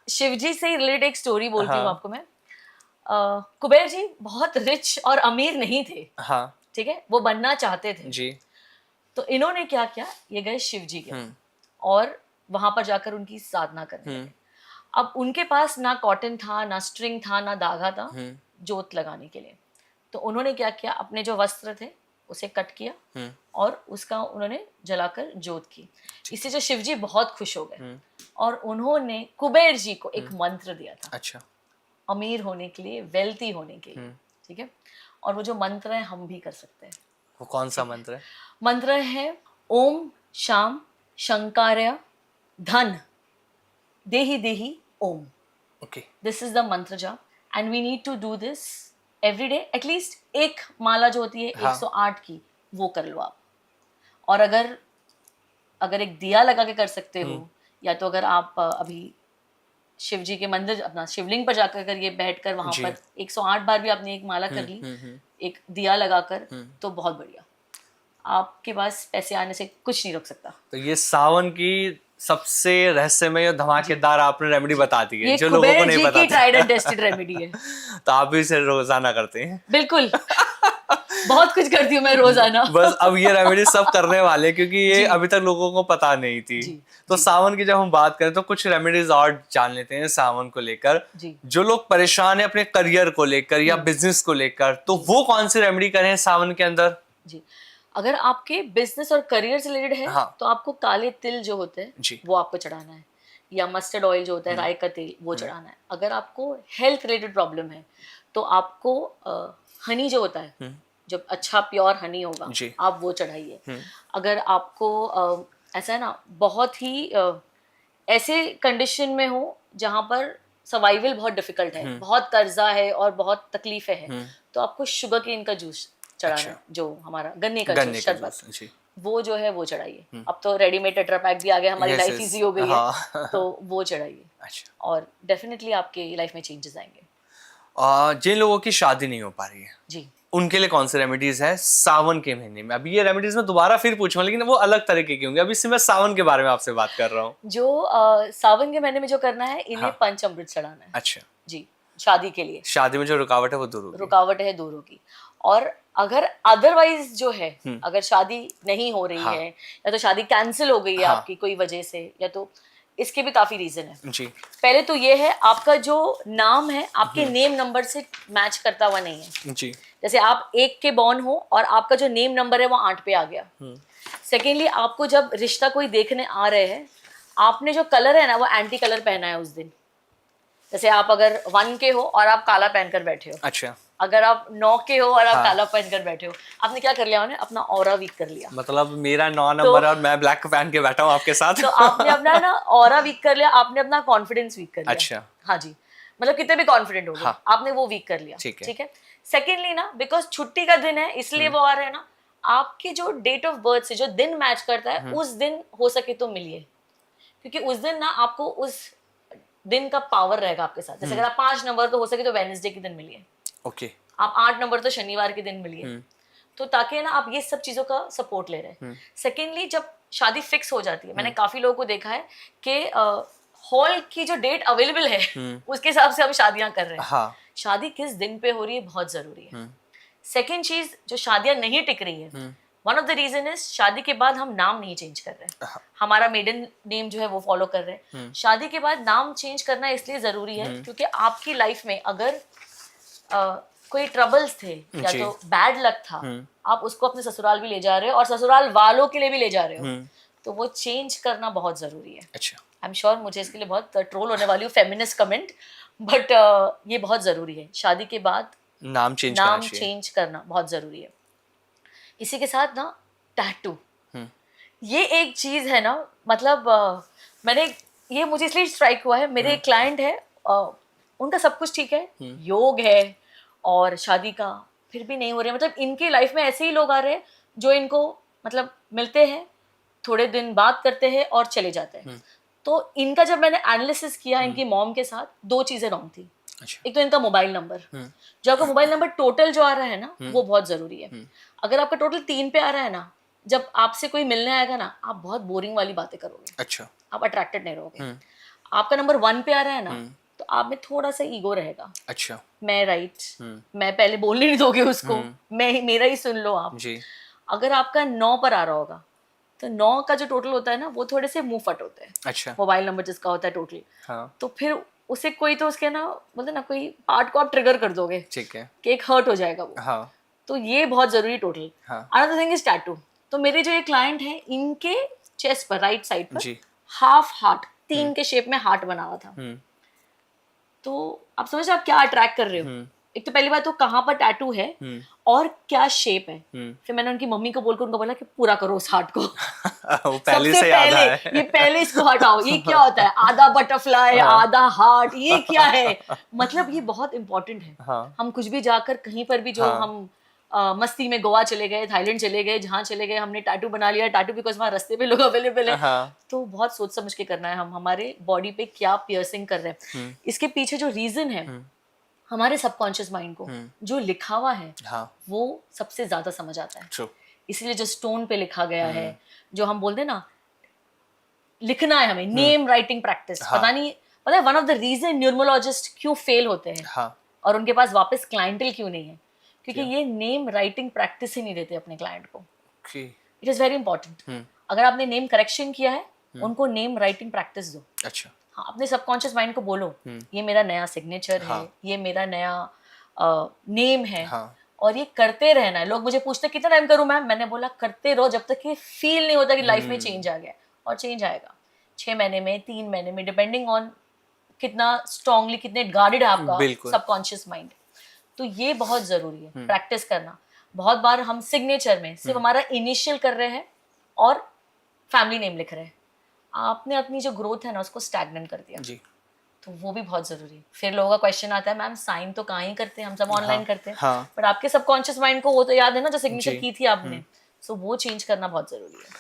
शिवजी से रिलेटेड एक स्टोरी बोलती हूँ हाँ आपको मैं। कुबेर जी बहुत रिच और अमीर नहीं थे, हाँ ठीक है, वो बनना चाहते थे। जी। तो इन्होंने क्या किया, ये गए शिव जी के हम्म और वहां पर जाकर उनकी साधना करने हम्म लगे। अब उनके पास ना कॉटन था, ना स्ट्रिंग था, ना धागा था हम्म जोत लगाने के लिए। तो उन्होंने क्या किया, अपने जो वस्त्र थे उसे कट किया हम्म और उसका उन्होंने जलाकर जोत की। ठीक इससे है। जो शिव जी बहुत खुश हो गए हम्म और उन्होंने कुबेर जी को एक हम्म मंत्र दिया था अच्छा। अमीर होने के लिए, वेल्थी होने के लिए, हम्म ठीक है। और वो जो मंत्र है हम भी कर सकते हैं, वो कौन सा ठीक है। मंत्र है? मंत्र है ओम शाम शंकार्य धन देहि देहि ओम। Okay. This is the mantra jaap and we need to do this every day. At least एक माला जो होती है हाँ 108 की, वो कर लो आप। और अगर अगर एक दिया लगा के कर सकते हो, हम्म या तो अगर आप अभी शिव जी के मंदिर अपना शिवलिंग पर जाकर कर ये बैठकर वहां जी। पर 108 बार भी आपने एक माला कर ली, हम्म। एक दिया लगाकर, हम्म। तो बहुत बढ़िया। आपके पास पैसे आने से कुछ नहीं रोक सकता। तो ये सावन की सबसे रहस्यमय और जी धमाकेदार आपने रेमेडी जी, बता दी है ये जो लोगों को कुबेर नहीं जी पता की ट्राइड थी। एंड टेस्टेड रेमेडी है। तो आप भी इसे रोजाना करते हैं? बिल्कुल, बहुत कुछ करती हूँ मैं रोजाना। बस अब ये रेमेडी सब करने वाले हैं, क्योंकि ये जी अभी तक लोगों को पता नहीं थी। जी तो जी सावन की जब हम बात करें तो कुछ रेमेडीज और जान लेते हैं सावन को लेकर। जी जो लोग परेशान है अपने करियर को लेकर या हम्म, बिजनेस को लेकर, तो जी वो कौन सी रेमेडी करें सावन के अंदर? जी। अगर आपके बिजनेस और करियर से रिलेटेड है हाँ तो आपको काले तिल जो होते हैं जी। वो आपको चढ़ाना है, या मस्टर्ड ऑयल जो होता है, हम्म राई का तेल, वो हम्म चढ़ाना है। अगर आपको हेल्थ रिलेटेड प्रॉब्लम है तो आपको हनी जो होता है, हम्म जब अच्छा प्योर हनी होगा, जी। आप वो चढ़ाइए। हम्म अगर आपको ऐसा है ना, बहुत ही ऐसे कंडीशन में हो जहाँ पर सर्वाइवल बहुत डिफिकल्ट है, हम्म बहुत कर्जा है और बहुत तकलीफें हैं, हम्म तो आपको शुगर केन का जूस चढ़ाना अच्छा। है, जो हमारा गन्ने का जूस गन्ने का शरबत, जूस जी। वो जो है वो चढ़ाइए। हम्म अब तो रेडीमेड टेट्रा पैक भी आ गया, हमारी यस लाइफ यस इजी हो गई है, तो हाँ। वो चढ़ाइए अच्छा। और डेफिनेटली आपके लाइफ में चेंजेस आएंगे। जिन लोगों की शादी नहीं हो पा रही है जी उनके लिए कौन सी रेमेडीज है सावन के महीने में? अभी ये रेमेडीज मैं दोबारा फिर पूछूंगा, लेकिन वो अलग तरीके की होंगी। अभी सिर्फ मैं सावन के बारे में आपसे बात कर रहा हूँ। जो सावन के महीने में जो करना है, इन्हें हाँ पंचामृत चढ़ाना है। अच्छा। जी, शादी के लिए शादी में जो रुकावट है वो दूर होगी। रुकावट है दूर होगी। और अगर अदरवाइज जो है, हम्म अगर शादी नहीं हो रही हाँ है, या तो शादी कैंसिल हो गई है हाँ आपकी कोई वजह से, या तो इसके भी काफी रीजन है। जी। पहले तो ये है, आपका जो नाम है आपके हम्म नेम नंबर से मैच करता हुआ नहीं है। जी। जैसे आप 1 के बॉर्न हो और आपका जो नेम नंबर है वो 8 पे आ गया। सेकेंडली, आपको जब रिश्ता कोई देखने आ रहे हैं, आपने जो कलर है ना वो एंटी कलर पहना है उस दिन। जैसे आप अगर 1 के हो और आप काला पहनकर बैठे हो, अच्छा। अगर आप 9 के हो और आप हाँ काला पहनकर बैठे हो, आपने क्या कर लिया, आपने अपना ऑरा वीक कर लिया। मतलब मेरा 9 तो नंबर है और मैं ब्लैक पहन के बैठा हूँ आपके साथ। तो आपने अपना ना ऑरा वीक कर लिया, आपने अपना कॉन्फिडेंस वीक कर लिया। अच्छा। हाँ जी, मतलब कितने भी कॉन्फिडेंट हो गए, हाँ आपने वो वीक कर लिया। ठीक है। ठीक है। सेकेंडली ना, बिकॉज छुट्टी का दिन है इसलिए वो आ रहे हैं ना, आपके जो डेट ऑफ बर्थ से जो दिन मैच करता है उस दिन हो सके तो मिलिए, क्योंकि उस दिन ना आपको उस दिन का पावर रहेगा आपके साथ। जैसे अगर आप 5 नंबर, तो हो सके तो वेडनेसडे के दिन मिलिए। ओके। आप 8 नंबर, तो शनिवार के दिन मिलिए। तो ताकि ना आप ये सब चीजों का सपोर्ट ले रहे हैं। सेकेंडली, जब शादी फिक्स हो जाती है, मैंने काफी लोगों को देखा है कि हॉल की जो डेट अवेलेबल है उसके हिसाब से हम शादियां कर रहे हैं। हाँ शादी किस दिन पे हो रही है बहुत जरूरी है। सेकेंड चीज, जो शादियां नहीं टिक रही है, one of the reason is शादी के बाद हम नाम नहीं चेंज कर रहे हैं, हमारा मेडन नेम जो है वो फॉलो कर रहे हैं। शादी के बाद नाम चेंज करना इसलिए जरूरी है क्योंकि आपकी लाइफ में अगर कोई ट्रबल्स थे या जी। तो बैड लक था, आप उसको अपने ससुराल भी ले जा रहे हो और ससुराल वालों के लिए भी ले जा रहे हो, तो वो चेंज करना बहुत जरूरी है। अच्छा। आई एम श्योर मुझे इसके लिए बहुत ट्रोल होने वाली हूँ, फेमिनिस्ट कमेंट, बट ये बहुत जरूरी है। शादी के बाद नाम चेंज करना नाम चाहिए। चेंज करना बहुत जरूरी है। इसी के साथ ना, टैटू, ये एक चीज है ना, मतलब मैंने, ये मुझे इसलिए स्ट्राइक हुआ है, मेरे एक क्लाइंट है, उनका सब कुछ ठीक है, योग है और शादी का, फिर भी नहीं हो रहे। मतलब इनकी लाइफ में ऐसे ही लोग आ रहे हैं जो इनको मतलब मिलते हैं, थोड़े दिन बात करते हैं और चले जाते हैं। तो इनका जब मैंने एनालिसिस किया इनकी मॉम के साथ, 2 चीजें रॉन्ग थी। अच्छा। एक तो इनका मोबाइल नंबर, जो आपका मोबाइल नंबर टोटल जो आ रहा है ना, वो बहुत जरूरी है। अगर आपका टोटल 3 पे आ रहा है ना, जब आपसे कोई मिलने आएगा ना, आप बहुत बोरिंग वाली बातें करोगे, अच्छा। आप अट्रैक्टेड नहीं रहोगे। आपका नंबर 1 पे आ रहा है ना, तो आप में थोड़ा सा ईगो रहेगा, अच्छा मैं राइट, मैं पहले बोलने नहीं दोगे उसको, मेरा ही सुन लो आप। जी। अगर आपका 9 पर आ रहा होगा, तो 9 का जो टोटल होता है ना, वो थोड़े से मुंह फट होते हैं, अच्छा मोबाइल नंबर जिसका होता है टोटल। हाँ तो फिर उसे कोई तो उसके ना बोलते ना, कोई पार्ट को आप ट्रिगर कर दोगे ठीक है। कि एक हर्ट हो जाएगा वो। हाँ तो ये बहुत जरूरी टोटल। हाँ अनदर थिंग इज टैटू। तो मेरे जो ये क्लाइंट है, इनके चेस्ट पर, राइट साइड पर, जी। हाफ हार्ट, 3 के शेप में हार्ट बना हुआ था। तो आप समझ रहे हो आप क्या अट्रैक्ट कर रहे हो। एक तो पहली बात तो कहाँ पर टैटू है और क्या शेप है। फिर मैंने उनकी मम्मी को बोलकर उनको बोला कि पूरा करो उस हार्ट को। वो पहले सबसे से पहले आधा है। ये पहले इसको हटाओ। ये क्या होता है, आधा बटरफ्लाई, आधा हार्ट, ये क्या है। मतलब ये बहुत इंपॉर्टेंट है। हाँ हम कुछ भी जाकर कहीं पर भी, जो हाँ। हम मस्ती में गोवा चले गए, थाईलैंड चले गए, जहाँ चले गए, हमने टैटू बना लिया। टैटू बिकॉज वहाँ रास्ते पे लोग अवेलेबल है। हाँ तो बहुत सोच समझ के करना है हम हमारे बॉडी पे क्या पियर्सिंग कर रहे हैं। इसके पीछे जो रीजन है, हमारे सबकॉन्शियस माइंड को जो लिखा हुआ है हाँ वो सबसे ज्यादा समझ आता है। ट्रू। इसलिए जो स्टोन पे लिखा गया है, जो हम बोलते हैं ना, लिखना है हमें, नेम राइटिंग प्रैक्टिस। हाँ। पता नहीं, पता है one of the reason neurologist क्यों फेल होते हैं हाँ और उनके पास वापस क्लाइंटल क्यों नहीं है, क्योंकि क्यों? ये नेम राइटिंग प्रैक्टिस ही नहीं देते अपने क्लाइंट को। Okay. It is very important. अगर आपने नेम करेक्शन किया है, उनको नेम राइटिंग प्रैक्टिस दो। अच्छा हाँ, अपने सबकॉन्शियस माइंड को बोलो, ये मेरा नया सिग्नेचर है, हाँ। ये मेरा नया नेम है। हाँ और ये करते रहना है। लोग मुझे पूछते कितना टाइम करूं मैम, मैंने बोला करते रहो जब तक ये फील नहीं होता कि लाइफ में चेंज आ गया। और चेंज आएगा 6 महीने में, 3 महीने में, डिपेंडिंग ऑन कितना स्ट्रांगली, कितने गार्डेड है आपका बिल्कुल। Subconscious mind. तो ये बहुत जरूरी है प्रैक्टिस करना। बहुत बार हम सिग्नेचर में सिर्फ हमारा इनिशियल कर रहे हैं और फैमिली नेम लिख रहे हैं। आपने अपनी जो ग्रोथ है ना उसको स्टैग्नेंट कर दिया। जी। तो वो भी बहुत जरूरी है। फिर लोगों का क्वेश्चन आता है, मैम साइन तो कहाँ ही करते हैं, हम सब ऑनलाइन हाँ, करते हैं। हाँ। बट आपके सबकॉन्शियस माइंड को वो तो याद है ना जो सिग्नेचर जी। की थी आपने। सो वो चेंज करना बहुत जरूरी है।